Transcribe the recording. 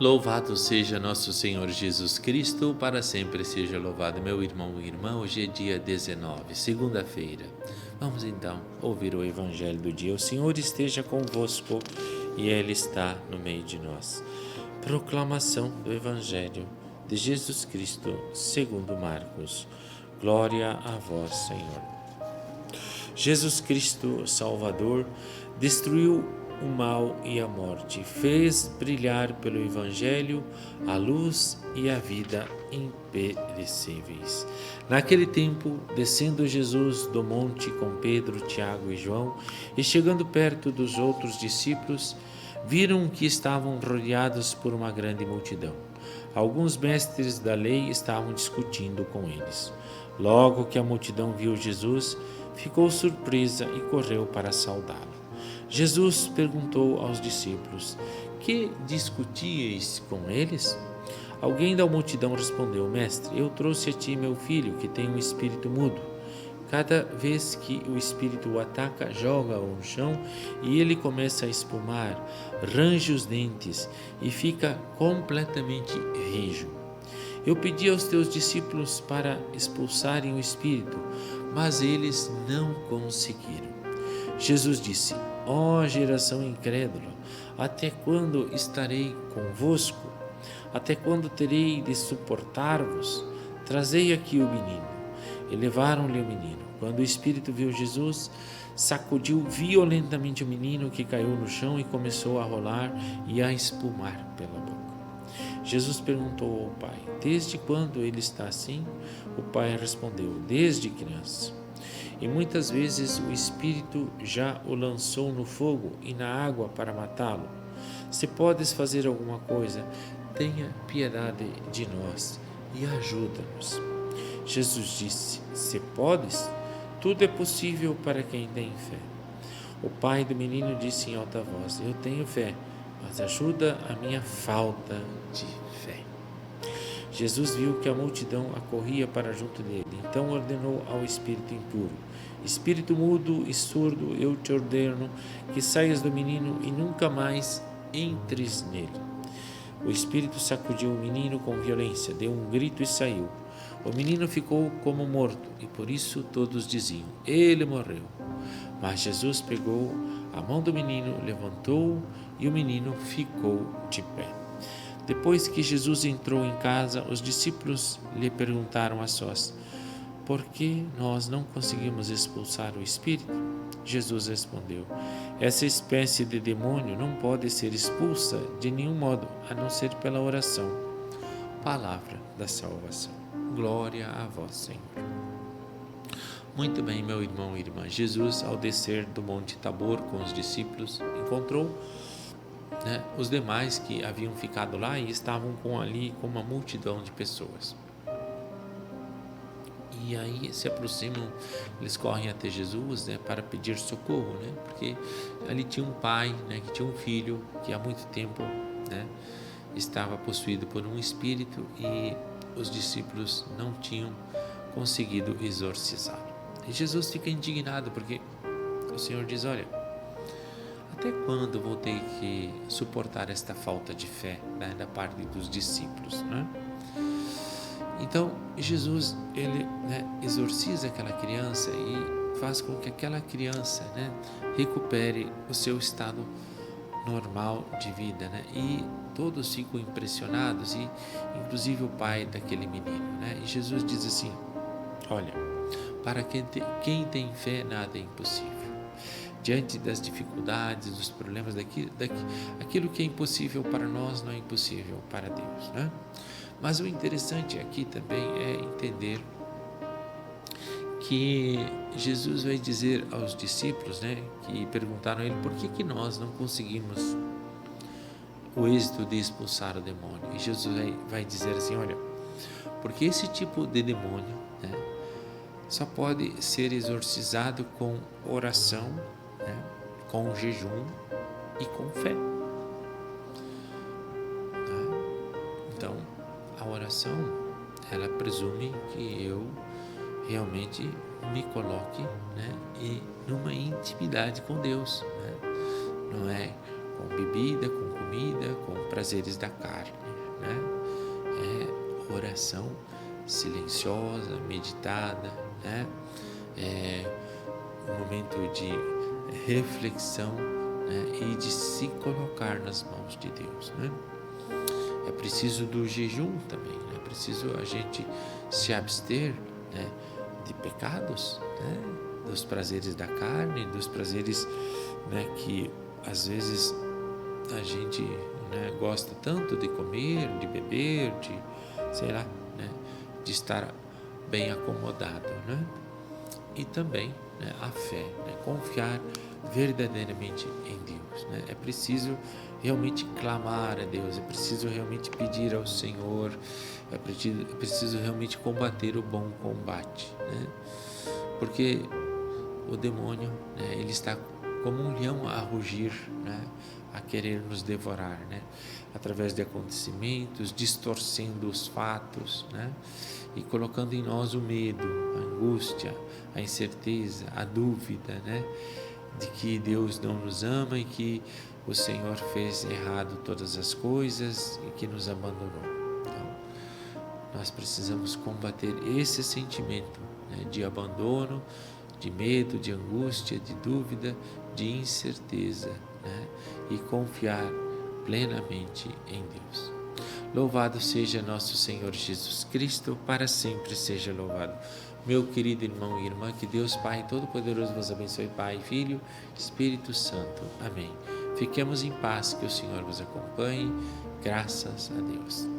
Louvado seja nosso Senhor Jesus Cristo, para sempre seja louvado. Meu irmão e irmã, hoje é dia 19, segunda-feira. Vamos então ouvir o Evangelho do dia. O Senhor esteja convosco e Ele está no meio de nós. Proclamação do Evangelho de Jesus Cristo, segundo Marcos. Glória a vós, Senhor. Jesus Cristo, Salvador, destruiu o mal e a morte, fez brilhar pelo Evangelho a luz e a vida imperecíveis. Naquele tempo, descendo Jesus do monte com Pedro, Tiago e João, e chegando perto dos outros discípulos, viram que estavam rodeados por uma grande multidão. Alguns mestres da lei estavam discutindo com eles. Logo que a multidão viu Jesus, ficou surpresa e correu para saudá-lo. Jesus perguntou aos discípulos: que discutíeis com eles? Alguém da multidão respondeu: Mestre, eu trouxe a ti meu filho, que tem um espírito mudo. Cada vez que o espírito o ataca, joga-o no chão e ele começa a espumar, range os dentes e fica completamente rijo. Eu pedi aos teus discípulos para expulsarem o espírito, mas eles não conseguiram. Jesus disse: Ó geração incrédula, até quando estarei convosco? Até quando terei de suportar-vos? Trazei aqui o menino. E levaram-lhe o menino. Quando o espírito viu Jesus, sacudiu violentamente o menino, que caiu no chão e começou a rolar e a espumar pela boca. Jesus perguntou ao pai: Desde quando ele está assim? O pai respondeu: Desde criança. E muitas vezes o espírito já o lançou no fogo e na água para matá-lo. Se podes fazer alguma coisa, tenha piedade de nós e ajuda-nos. Jesus disse: Se podes, tudo é possível para quem tem fé. O pai do menino disse em alta voz: Eu tenho fé, mas ajuda a minha falta de fé. Jesus viu que a multidão acorria para junto dele, então ordenou ao espírito impuro: Espírito mudo e surdo, eu te ordeno que saias do menino e nunca mais entres nele. O espírito sacudiu o menino com violência, deu um grito e saiu. O menino ficou como morto e por isso todos diziam: Ele morreu. Mas Jesus pegou a mão do menino, levantou-o e o menino ficou de pé. Depois que Jesus entrou em casa, os discípulos lhe perguntaram a sós: Por que nós não conseguimos expulsar o espírito? Jesus respondeu: Essa espécie de demônio não pode ser expulsa de nenhum modo, a não ser pela oração. Palavra da salvação. Glória a vós, Senhor. Muito bem, meu irmão e irmã. Jesus, ao descer do Monte Tabor com os discípulos, encontrou os demais que haviam ficado lá e estavam ali com uma multidão de pessoas. E aí se aproximam, eles correm até Jesus para pedir socorro, porque ali tinha um pai que tinha um filho que há muito tempo estava possuído por um espírito e os discípulos não tinham conseguido exorcizá-lo. E Jesus fica indignado porque o Senhor diz: Olha, até quando vou ter que suportar esta falta de fé da parte dos discípulos? Então Jesus ele exorciza aquela criança e faz com que aquela criança recupere o seu estado normal de vida, e todos ficam impressionados, e inclusive o pai daquele menino, e Jesus diz assim: olha, para quem tem fé nada é impossível. Diante das dificuldades, dos problemas, aquilo que é impossível para nós não é impossível para Deus, Mas o interessante aqui também é entender que Jesus vai dizer aos discípulos, que perguntaram a ele por que nós não conseguimos o êxito de expulsar o demônio. E Jesus vai dizer assim: olha, porque esse tipo de demônio só pode ser exorcizado com oração, com jejum e com fé. Então, a oração, ela presume que eu realmente me coloque e numa intimidade com Deus, não é com bebida, com comida, com prazeres da carne, né? É oração silenciosa, meditada, né? É um momento de reflexão, né? E de se colocar nas mãos de Deus, né? É preciso do jejum também, né? É preciso a gente se abster, né, de pecados, né, dos prazeres da carne, dos prazeres, né, que às vezes a gente, né, gosta tanto de comer, de beber, de, sei lá, né, de estar bem acomodado, né? E também, né, a fé, né, confiar verdadeiramente em Deus, né? É preciso realmente clamar a Deus, é preciso realmente pedir ao Senhor, é preciso realmente combater o bom combate, né? Porque o demônio, né, ele está como um leão a rugir, né, a querer nos devorar, né, através de acontecimentos, distorcendo os fatos, né, e colocando em nós o medo, a angústia, a incerteza, a dúvida, né, de que Deus não nos ama e que o Senhor fez errado todas as coisas e que nos abandonou. Então, nós precisamos combater esse sentimento, né, de abandono, de medo, de angústia, de dúvida, de incerteza, né, e confiar plenamente em Deus. Louvado seja nosso Senhor Jesus Cristo, para sempre seja louvado. Meu querido irmão e irmã, que Deus Pai Todo-Poderoso vos abençoe, Pai, Filho, Espírito Santo. Amém. Fiquemos em paz, que o Senhor vos acompanhe. Graças a Deus.